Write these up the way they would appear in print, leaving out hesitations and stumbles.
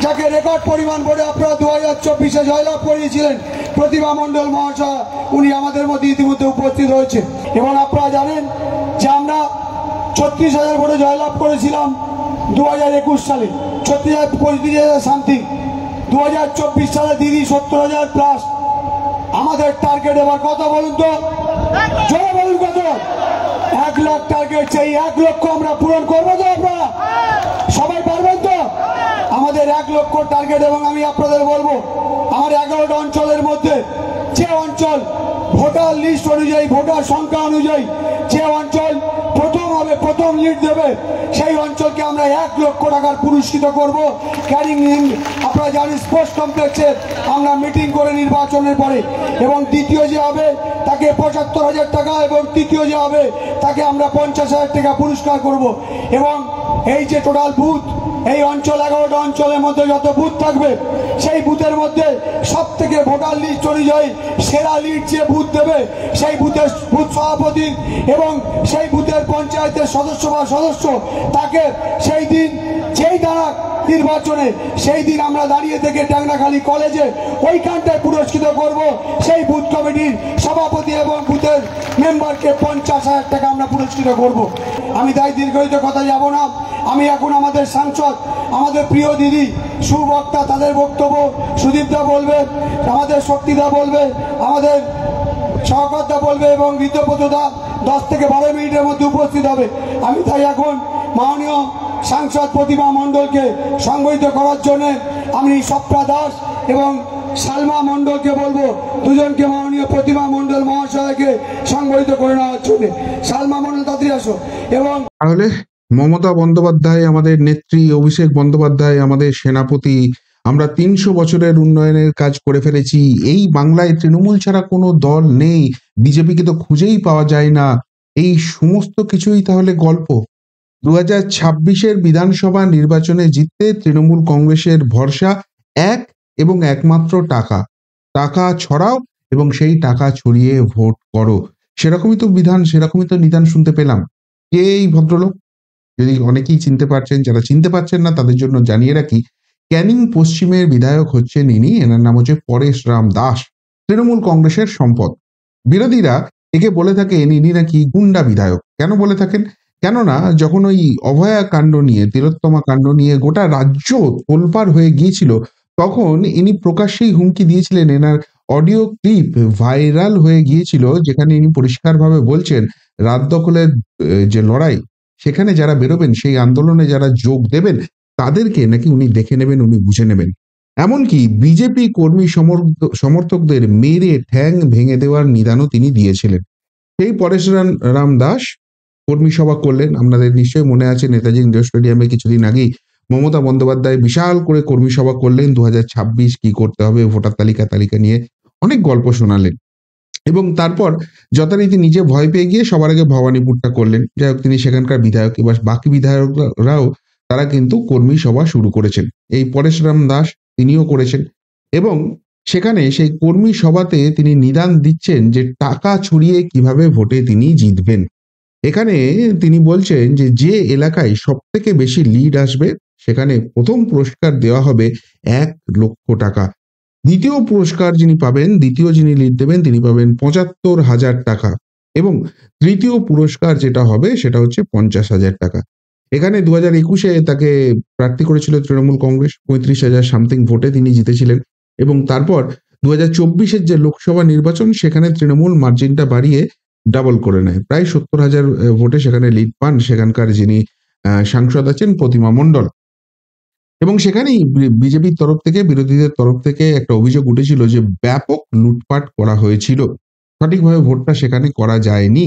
যাকে রেকর্ড পরিমাণ ভোটে আপনারা 2024-এ জয়লাভ করিয়েছিলেন প্রতিভা মণ্ডল মহাশয়, উনি আমাদের মধ্যে ইতিমধ্যে উপস্থিত হয়েছে। এবং আপনারা জানেন যে আমরা 36,000 ভোটে জয়লাভ করেছিলাম 2021 সালে, 35,000 সামথিং। 2024 সালে দিদি 70,000 প্লাস। আমাদের টার্গেট এবার কত বলুন তো, জোরে বলুন কত? 1 লাখ টার্গেট। সেই 1 লক্ষ আমরা পূরণ করবো তো? আপনারা সবাই পারবেন তো? আমাদের 1 লক্ষ টার্গেট। এবং আমি আপনাদের বলবো, আমার 11টা অঞ্চলের মধ্যে যে অঞ্চল ভোটার লিস্ট অনুযায়ী, ভোটার সংখ্যা অনুযায়ী যে অঞ্চল প্রথম হবে, প্রথম লিড দেবে, সেই অঞ্চলকে আমরা 1 লক্ষ টাকার পুরস্কৃত করব। ক্যানিং আপনারা জানেন স্পোর্টস কমপ্লেক্সে আমরা মিটিং করে নির্বাচনের পরে। এবং দ্বিতীয় যে হবে তাকে 75,000 টাকা, এবং তৃতীয় যে হবে তাকে আমরা 50,000 টাকা পুরস্কার করব। এবং এই যে টোটাল বুথ, এই অঞ্চল 11টা অঞ্চলের মধ্যে যত বুথ থাকবে, সেই বুথের মধ্যে সব থেকে ভোটার লিস্ট অনুযায়ী সেরা লিড যে বুথ দেবে, সেই বুথের বুথ সভাপতি এবং সেই বুথের পঞ্চায়েতের সদস্য বা সদস্য, তাকে সেই দিন যেই দাঁড়াক নির্বাচনে, সেই দিন আমরা দাঁড়িয়ে থেকে ট্যাংরাখালী কলেজে ওইখানটায় পুরস্কৃত করব। সেই বুথ কমিটির সভাপতি এবং বুথের মেম্বারকে 50,000 টাকা আমরা পুরস্কৃত করব। আমি তাই দীর্ঘায়িত কথা যাব না। আমি এখন আমাদের সাংসদ, আমাদের প্রিয় দিদি সুবক্তা, তাদের বক্তব্য সুদীপদা বলবে, আমাদের শক্তিদা বলবে, আমাদের সহকর্তা বলবে, এবং ঋতব্রতদা 10 থেকে 12 মিনিটের মধ্যে উপস্থিত হবে। আমি তাই এখন মাননীয় সাংসদ প্রতিভা মণ্ডলকে সংগঠিত করার জন্য আমি স্বপ্না দাস এবং সালমা মণ্ডলকে বলবো, দুজনকে মাননীয় প্রতিভা মণ্ডল মহাশয়কে সংগঠিত করে নেওয়ার জন্য। সালমা মণ্ডল তাড়াতাড়ি আসো। এবং তাহলে মমতা বন্দ্যোপাধ্যায় আমাদের নেত্রী, অভিষেক বন্দ্যোপাধ্যায় আমাদের সেনাপতি, আমরা 300 বছরের উন্নয়নের কাজ করে ফেলেছি, এই বাংলায় তৃণমূল ছাড়া কোনো দল নেই, বিজেপিকে তো খুঁজেই পাওয়া যায় না, এই সমস্ত কিছুই তাহলে গল্প। 2026-এর বিধানসভা নির্বাচনে জিততে তৃণমূল কংগ্রেসের ভরসা এক এবং একমাত্র টাকা। টাকা ছড়াও এবং সেই টাকা ছড়িয়ে ভোট করো, সেরকমই তো বিধান, সেরকমই তো নিদান শুনতে পেলাম। কে এই ভদ্রলোক? যদি অনেকেই চিনতে পারছেন, যারা চিনতে পারছেন না তাদের জন্য জানিয়ে রাখি, ক্যানিং পশ্চিমের বিধায়ক হচ্ছেন ইনি। এনার নাম হচ্ছে পরেশ রাম দাস, তৃণমূল কংগ্রেসের সম্পদ। বিরোধীরা একে বলে থাকেন ইনি নাকি গুন্ডা বিধায়ক। কেন বলে থাকেন? কেননা যখন ওই অভয়া কাণ্ড নিয়ে, তিলোত্তমা কাণ্ড নিয়ে গোটা রাজ্য তোলপাড় হয়ে গিয়েছিল, তখন ইনি প্রকাশ্যেই হুমকি দিয়েছিলেন। এনার অডিও ক্লিপ ভাইরাল হয়ে গিয়েছিল, যেখানে ইনি পরিষ্কারভাবে বলছেন রাত দখলের যে লড়াই, সেখানে যারা বেরোবেন, সেই আন্দোলনে যারা যোগ দেবেন, তাদেরকে নাকি উনি দেখে নেবেন, উনি বুঝে নেবেন। এমনকি বিজেপি কর্মী সমর্থকদের মেরে ঠ্যাং ভেঙে দেওয়ার নিদানও তিনি দিয়েছিলেন। সেই পরেশ রাম দাস কর্মী সভা করলেন। আপনাদের নিশ্চয়ই মনে আছে, নেতাজি ইন্ডোর স্টেডিয়ামে কিছুদিন আগেই মমতা বন্দ্যোপাধ্যায় বিশাল করে কর্মী সভা করলেন। 2026 কি করতে হবে, ভোটার তালিকা নিয়ে অনেক গল্প শোনালেন। এবং তারপর যথারীতি নিজে ভয় পেয়ে গিয়ে সবার আগে ভবানীপুরটা করলেন। যাই হোক, তিনি সেখানকার বিধায়ক। এবার বাকি বিধায়করাও তারা কিন্তু কর্মী সভা শুরু করেছেন। এই পরেশ রাম দাস তিনিও করেছেন, এবং সেখানে সেই কর্মী সভাতে তিনি নিদান দিচ্ছেন যে টাকা ছড়িয়ে কিভাবে ভোটে তিনি জিতবেন। এখানে তিনি বলছেন যে যে এলাকায় সব থেকে বেশি লিড আসবে, সেখানে প্রথম পুরস্কার দেওয়া হবে 1 লক্ষ টাকা। দ্বিতীয় পুরস্কার যিনি পাবেন, দ্বিতীয় যিনি লিড দেবেন, তিনি পাবেন 75,000 টাকা। এবং তৃতীয় পুরস্কার যেটা হবে সেটা হচ্ছে 50,000 টাকা। এখানে 2021-এ তাকে প্রার্থী করেছিল তৃণমূল কংগ্রেস, 35,000 সামথিং ভোটে তিনি জিতেছিলেন। এবং তারপর 2024-এর যে লোকসভা নির্বাচন, সেখানে তৃণমূল মার্জিনটা বাড়িয়ে ডাবল করে নেয়, প্রায় 70,000 ভোটে সেখানে লিড পান সেখানকার যিনি সাংসদ আছেন প্রতিমা মণ্ডল। এবং সেখানেই বিজেপির তরফ থেকে, বিরোধীদের তরফ থেকে একটা অভিযোগ উঠেছিল যে ব্যাপক লুটপাট করা হয়েছিল, সঠিকভাবে ভোটটা সেখানে করা যায়নি।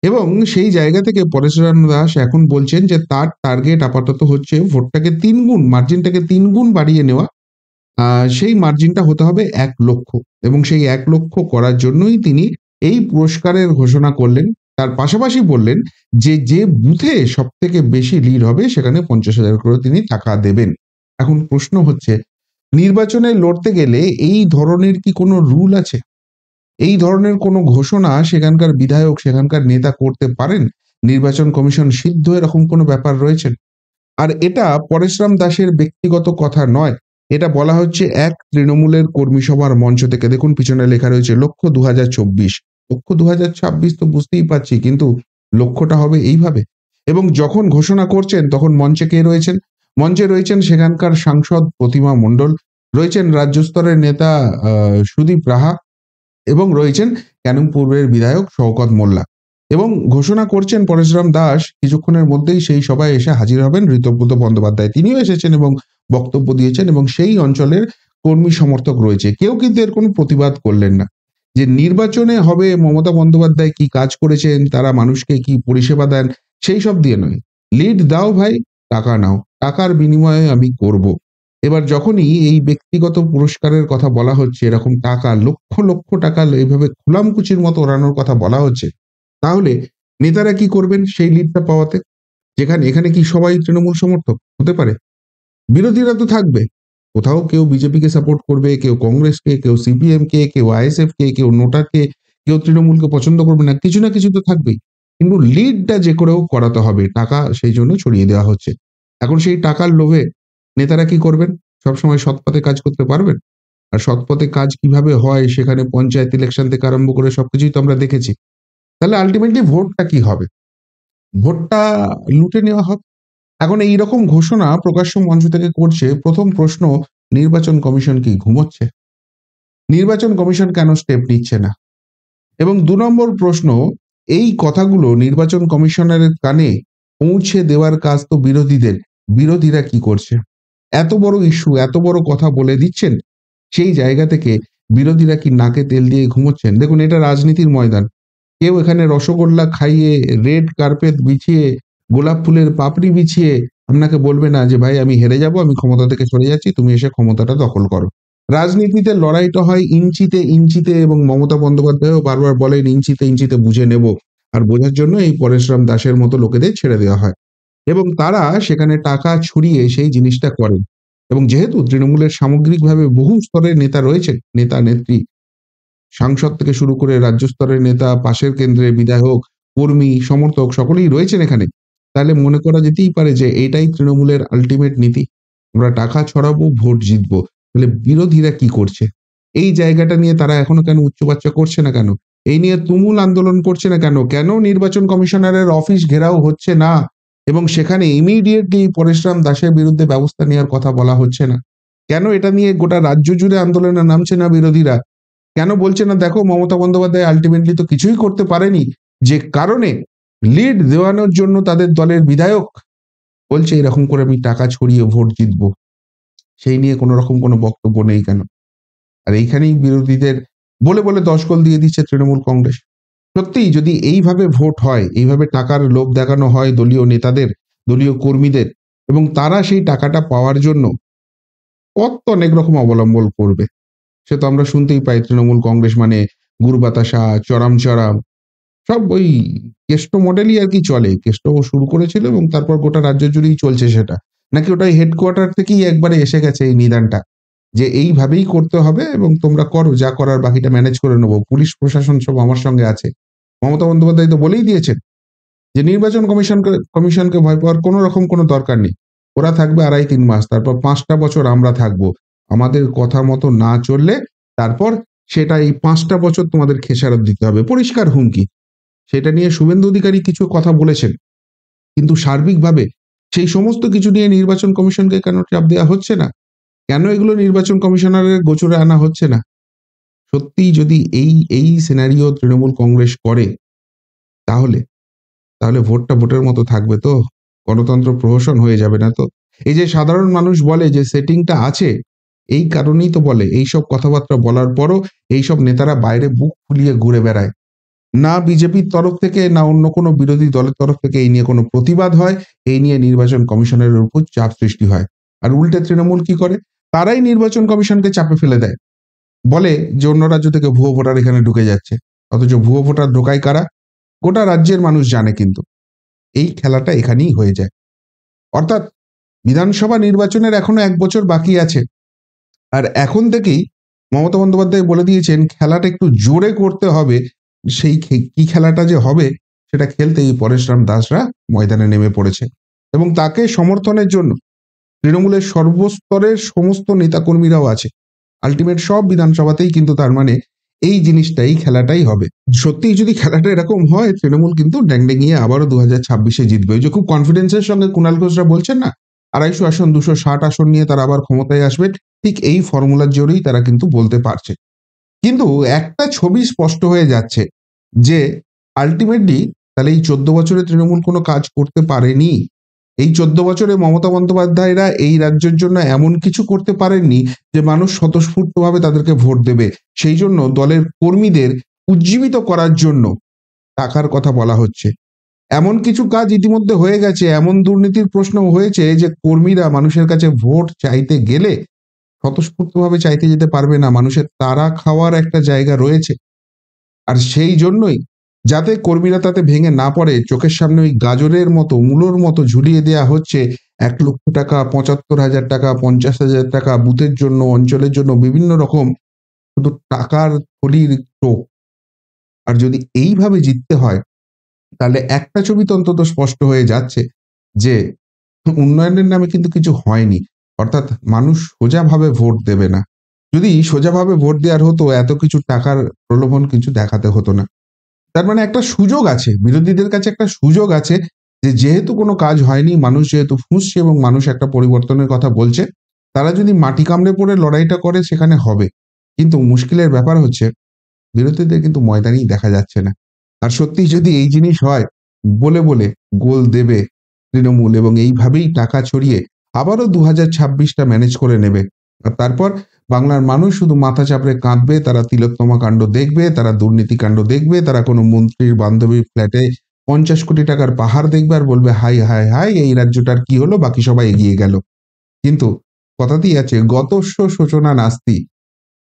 এবং সেই জায়গা থেকে পরেশরাম দাস এখন বলছেন যে তার টার্গেট আপাতত হচ্ছে ভোটটাকে 3 গুণ, মার্জিনটাকে 3 গুণ বাড়িয়ে নেওয়া। সেই মার্জিনটা হতে হবে 1 লক্ষ, এবং সেই 1 লক্ষ করার জন্যই তিনি এই পুরস্কারের ঘোষণা করলেন। তার পাশাপাশি বললেন যে যে বুথে সব থেকে বেশি লিড হবে সেখানে 50,000 করে তিনি টাকা দেবেন। এখন প্রশ্ন হচ্ছে, নির্বাচনে লড়তে গেলে এই ধরনের কি কোনো রুল আছে? এই ধরনের কোনো ঘোষণা সেখানকার বিধায়ক, সেখানকার নেতা করতে পারেন? নির্বাচন কমিশন সিদ্ধ এরকম কোনো ব্যাপার রয়েছে? আর এটা পরেশরাম দাসের ব্যক্তিগত কথা নয়, এটা বলা হচ্ছে এক তৃণমূলের কর্মী সভার মঞ্চ থেকে। দেখুন পিছনে লেখা রয়েছে লক্ষ্য 2024। লক্ষ্য 2026 তো বুঝতেই পারছি, কিন্তু লক্ষ্যটা হবে এইভাবে। এবং যখন ঘোষণা করছেন তখন মঞ্চে কে রয়েছেন? মঞ্চে রয়েছেন সেখানকার সাংসদ প্রতিমা মণ্ডল, রয়েছেন রাজ্য স্তরের নেতা সুদীপ রাহা এবং রয়েছেন ক্যানিং পূর্বের বিধায়ক শওকত মোল্লা। এবং ঘোষণা করছেন পরশুরাম দাস কিছুক্ষণের মধ্যেই সেই সভায় এসে হাজির হবেন ঋতব্রত বন্দ্যোপাধ্যায়। তিনিও এসেছেন এবং বক্তব্য দিয়েছেন এবং সেই অঞ্চলের কর্মী সমর্থক রয়েছে। কেউ কিন্তু এর কোনো প্রতিবাদ করলেন না। যে নির্বাচনে হবে মমতা বন্দ্যোপাধ্যায় কি কাজ করেছেন, তারা মানুষকে কি পরিষেবা দেন, সেই সব দিয়ে নয়। লিড দাও ভাই, টাকা নাও, টাকার বিনিময়ে আমি করব। এবার যখনই এই ব্যক্তিগত পুরস্কারের কথা বলা হচ্ছে, এরকম টাকা লক্ষ লক্ষ টাকা এইভাবে খুলামকুচির মতো ওড়ানোর কথা বলা হচ্ছে, তাহলে নেতারা কি করবেন সেই লিডটা পাওয়াতে? যেখানে এখানে কি সবাই তৃণমূল সমর্থক হতে পারে? বিরোধীরা তো থাকবে। কোথাও কেউ বিজেপিকে সাপোর্ট করবে, কেউ কংগ্রেসকে, কেউ সিপিএম কে, কেউ আইএসএফ কে, কেউ নোটাকে, কেউ তৃণমূলকে পছন্দ করবে না। কিছু না কিছু তো থাকবেই। কিন্তু লিডটা যে করেও করাতে হবে, টাকা সেই জন্য ছড়িয়ে দেওয়া হচ্ছে। এখন সেই টাকার লোভে নেতারা কি করবেন? সবসময় সৎ পথে কাজ করতে পারবেন? আর সৎ পথে কাজ কিভাবে হয় সেখানে পঞ্চায়েত ইলেকশন থেকে আরম্ভ করে সবকিছুই তো আমরা দেখেছি। তাহলে আল্টিমেটলি ভোটটা কি হবে? ভোটটা লুটে নেওয়া হবে। এখন এইরকম ঘোষণা প্রকাশ্য মঞ্চ থেকে করছে। প্রথম প্রশ্ন, নির্বাচন কমিশন কি ঘুমোচ্ছে? নির্বাচন কমিশন কেন স্টেপ নিচ্ছে না? এবং ২ নম্বর প্রশ্ন, এই কথাগুলো নির্বাচন কমিশনারের কানে পৌঁছে দেওয়ার কাজ তো বিরোধীদের। বিরোধীরা কি করছে? এত বড় ইস্যু, এত বড় কথা বলে দিচ্ছেন, সেই জায়গা থেকে বিরোধীরা কি নাকে তেল দিয়ে ঘুমোচ্ছেন? দেখুন এটা রাজনীতির ময়দান। কেউ এখানে রসগোল্লা খাইয়ে, রেড কার্পেট বিছিয়ে, গোলাপ ফুলের পাপড়ি বিছিয়ে আপনাকে বলবে না যে ভাই আমি হেরে যাব, আমি ক্ষমতা থেকে সরে যাচ্ছি, তুমি এসে ক্ষমতাটা দখল করো। রাজনীতিতে লড়াইটা হয় ইঞ্চিতে ইঞ্চিতে, এবং মমতা বন্দ্যোপাধ্যায়ও বারবার বলেন ইঞ্চিতে ইঞ্চিতে বুঝে নেব। আর বোঝার জন্য এই পরেশরাম দাসের মতো লোকেদের ছেড়ে দেওয়া হয় এবং তারা সেখানে টাকা ছড়িয়ে সেই জিনিসটা করেন। এবং যেহেতু তৃণমূলের সামগ্রিকভাবে বহু স্তরের নেতা রয়েছে, নেতা নেত্রী, সাংসদ থেকে শুরু করে রাজ্য স্তরের নেতা, পাশের কেন্দ্রের বিধায়ক, কর্মী, সমর্থক সকলেই রয়েছেন এখানে। তাহলে মনে করা যেতেই পারে যে এটাই তৃণমূলের আল্টিমেট নীতি। আমরা টাকা ছড়াবো, ভোট জিতবো। তাহলে বিরোধীরা কি করছে? এই জায়গাটা নিয়ে তারা এখনো কেন উচ্চবাচ্চা করছে না কেন? এই নিয়ে তুমুল আন্দোলন করছে না কেন? কেন নির্বাচন কমিশনারের অফিস ঘেরাও হচ্ছে না এবং সেখানে ইমিডিয়েটলি পরেশরাম দাসের বিরুদ্ধে ব্যবস্থা নেওয়ার কথা বলা হচ্ছে না? কেন এটা নিয়ে গোটা রাজ্য জুড়ে আন্দোলনে নামছে না বিরোধীরা? কেন বলছে না দেখো মমতা বন্দ্যোপাধ্যায় আল্টিমেটলি তো কিছুই করতে পারেনি, যে কারণে লিড দেওয়ানোর জন্য তাদের দলের বিধায়ক বলছে এরকম করে আমি টাকা ছড়িয়ে ভোট জিতবো, সেই নিয়ে কোনো রকম কোনো বক্তব্য নেই কেন? আর এইখানেই বিরোধীদের বলে বলে দশকল দিয়ে দিচ্ছে তৃণমূল কংগ্রেস। সত্যিই যদি এইভাবে ভোট হয়, এইভাবে টাকার লোভ দেখানো হয় দলীয় নেতাদের, দলীয় কর্মীদের, এবং তারা সেই টাকাটা পাওয়ার জন্য পথ তো অনেক রকম অবলম্বন করবে। সে তো আমরা শুনতেই পাই তৃণমূল কংগ্রেস মানে গুড় বাতাসা, চড়াম সব ওই কেষ্ট মডেলই আর কি চলে। কেষ্ট শুরু করেছিল এবং তারপর গোটা রাজ্য জুড়েই চলছে সেটা। নাকি ওটাই হেডকোয়ার্টার থেকেই একবারে এসে গেছে এই নিদানটা, যে এইভাবেই করতে হবে এবং তোমরা করো, যা করার বাকিটা ম্যানেজ করে নেবো। পুলিশ প্রশাসন সব আমার সঙ্গে আছে। মমতা বন্দ্যোপাধ্যায় তো বলেই দিয়েছেন যে নির্বাচন কমিশনকে ভয় পাওয়ার কোনো রকম কোনো দরকার নেই। ওরা থাকবে ২.৫-৩ মাস, তারপর ৫টা বছর আমরা থাকবো। আমাদের কথা মতো না চললে তারপর সেটা এই ৫টা বছর তোমাদের খেসারত দিতে হবে। পরিষ্কার হুমকি। সেটা নিয়ে শুভেন্দু অধিকারী কিছু কথা বলেছেন, কিন্তু সার্বিকভাবে সেই সমস্ত কিছু নিয়ে নির্বাচন কমিশনকে কেন চাপ দেওয়া হচ্ছে না? কেন এগুলো নির্বাচন কমিশনারের গোচরে আনা হচ্ছে না? সত্যিই যদি এই সিনারিও তৃণমূল কংগ্রেস করে, তাহলে তাহলে ভোটটা ভোটের মতো থাকবে তো? গণতন্ত্র প্রহসন হয়ে যাবে না তো? এই যে সাধারণ মানুষ বলে যে সেটিংটা আছে, এই কারণেই তো বলে। এইসব কথাবার্তা বলার পরও এইসব নেতারা বাইরে বুক ফুলিয়ে ঘুরে বেড়ায়। না বিজেপির তরফ থেকে না অন্য কোনো বিরোধী দলের তরফ থেকে এই নিয়ে কোনো প্রতিবাদ হয়, এই নিয়ে নির্বাচন কমিশনের উপর চাপ সৃষ্টি হয়। আর উল্টে তৃণমূল কি করে? তারাই নির্বাচন কমিশনকে চাপে ফেলে দেয়। বলে যে অন্য রাজ্য থেকে ভুয়ো ভোটার এখানে ঢুকে যাচ্ছে। অথচ ভুয়ো ভোটার ঢোকায় কারা? গোটা রাজ্যের মানুষ জানে কিন্তু। এই খেলাটা এখানেই হয়ে যায়। অর্থাৎ বিধানসভা নির্বাচনের এখনো ১ বছর বাকি আছে। আর এখন থেকেই মমতা বন্দ্যোপাধ্যায় বলে দিয়েছেন খেলাটা একটু জোরে করতে হবে। সেই কি খেলাটা যে হবে সেটা খেলতেই পরেশরাম দাসরা ময়দানে নেমে পড়েছে এবং তাকে সমর্থনের জন্য তৃণমূলের সর্বস্তরের সমস্ত নেতাকর্মীরাও আছে। আলটিমেট সব বিধানসভাতেই কিন্তু তার মানে এই জিনিসটাই, খেলাটাই হবে। সত্যিই যদি খেলাটা এরকম হয়, তৃণমূল কিন্তু ড্যাংডেঙিয়ে আবারও 2026-এ জিতবে। ওই যে খুব কনফিডেন্সের সঙ্গে কুণাল ঘোষরা বলছেন না, 250 আসন 260 আসন নিয়ে তারা আবার ক্ষমতায় আসবেন, ঠিক এই ফর্মুলার জোরেই তারা কিন্তু বলতে পারছে। কিন্তু একটা ছবি স্পষ্ট হয়ে যাচ্ছে যে আলটিমেটলি তাহলে এই 14 বছরে তৃণমূল কোনো কাজ করতে পারেনি। এই 14 বছরে মমতা বন্দ্যোপাধ্যায়রা এই রাজ্যের জন্য এমন কিছু করতে পারেননি যে মানুষ স্বতঃস্ফূর্তভাবে তাদেরকে ভোট দেবে। সেই জন্য দলের কর্মীদের উজ্জীবিত করার জন্য টাকার কথা বলা হচ্ছে। এমন কিছু কাজ ইতিমধ্যে হয়ে গেছে, এমন দুর্নীতির প্রশ্ন হয়েছে যে কর্মীরা মানুষের কাছে ভোট চাইতে গেলে স্বতঃস্ফূর্তভাবে চাইতে যেতে পারবে না। মানুষের তাড়া খাওয়ার একটা জায়গা রয়েছে। আর সেই জন্যই যাতে কর্মীরা তাতে ভেঙে না পড়ে, চোখের সামনে ওই গাজরের মতো, মূলোর মতো ঝুলিয়ে দেয়া হচ্ছে 1,00,000 টাকা, 75,000 টাকা, 50,000 টাকা বুথের জন্য, অঞ্চলের জন্য বিভিন্ন রকম শুধু টাকার থলির টোপ। আর যদি এইভাবে জিততে হয়, তাহলে একটা ছবি তো অন্তত স্পষ্ট হয়ে যাচ্ছে যে উন্নয়নের নামে কিন্তু কিছু হয়নি। অর্থাৎ মানুষ সোজাভাবে ভোট দেবে না। যদি সোজাভাবে ভোট দেওয়ার হতো, এত কিছু টাকার প্রলোভন কিছু দেখাতে হতো না। তার মানে একটা সুযোগ আছে, বিরোধীদের কাছে একটা সুযোগ আছে যে যেহেতু কোনো কাজ হয়নি, মানুষ যেহেতু ফুঁসছে এবং মানুষ একটা পরিবর্তনের কথা বলছে, তারা যদি মাটি কামড়ে পড়ে লড়াইটা করে সেখানে হবে। কিন্তু মুশকিলের ব্যাপার হচ্ছে বিরোধীদের কিন্তু ময়দানেই দেখা যাচ্ছে না। আর সত্যি যদি এই জিনিস হয়, বলে বলে গোল দেবে তৃণমূল এবং এইভাবেই টাকা ছড়িয়ে আবারও 2026টা ম্যানেজ করে নেবে। আর তারপর বাংলার মানুষ শুধু মাথা চাপড়ে কাঁদবে, তারা তিলোত্তমা কাণ্ড দেখবে, তারা দুর্নীতি কাণ্ড দেখবে, তারা কোনো মন্ত্রীর বান্ধবীর ফ্ল্যাটে 50 কোটি টাকার পাহাড় দেখবে আর বলবে হাই হাই হাই, এই রাজ্যটার কি হলো, বাকি সবাই এগিয়ে গেল। কিন্তু কথাতেই আছে গতস্য শোচনা নাস্তি।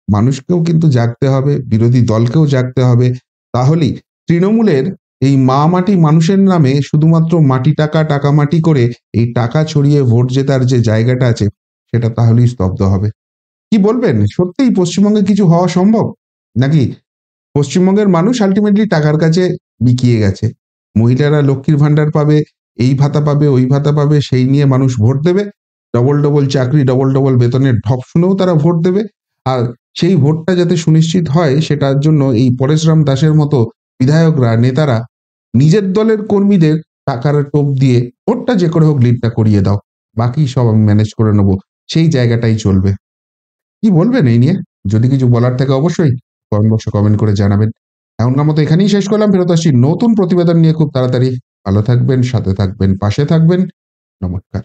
মানুষকেও কিন্তু জাগতে হবে, বিরোধী দলকেও জাগতে হবে। তাহলেই তৃণমূলের এই মা মাটি মানুষের নামে শুধুমাত্র মাটি টাকা, টাকা মাটি করে এই টাকা ছড়িয়ে ভোট জেতার যে জায়গাটা আছে, সেটা তাহলেই স্তব্ধ হবে। কি বলবেন? সত্যিই পশ্চিমবঙ্গে কিছু হওয়া সম্ভব? নাকি পশ্চিমবঙ্গের মানুষ আল্টিমেটলি টাকার কাছে বিকিয়ে গেছে? মহিলারা লক্ষ্মীর ভান্ডার পাবে, এই ভাতা পাবে, ওই ভাতা পাবে, সেই নিয়ে মানুষ ভোট দেবে। ডবল ডবল চাকরি, ডবল ডবল বেতনের ঢপ শুনেও তারা ভোট দেবে। আর সেই ভোটটা যাতে সুনিশ্চিত হয়, সেটার জন্য এই পরেশরাম দাসের মতো বিধায়করা, নেতারা নিজের দলের কর্মীদের টাকার টোপ দিয়ে ভোটটা যে করে হোক লিডটা করিয়ে দাও, বাকি সব আমি ম্যানেজ করে নেবো, সেই জায়গাটাই চলবে। কি বলবেন এই নিয়ে? যদি কিছু বলার থাকে অবশ্যই কমেন্ট বক্সে কমেন্ট করে জানাবেন। এখনকার মতো এখানেই শেষ করলাম। ফেরত আসছি নতুন প্রতিবেদন নিয়ে খুব তাড়াতাড়ি। ভালো থাকবেন, সাথে থাকবেন, পাশে থাকবেন। নমস্কার।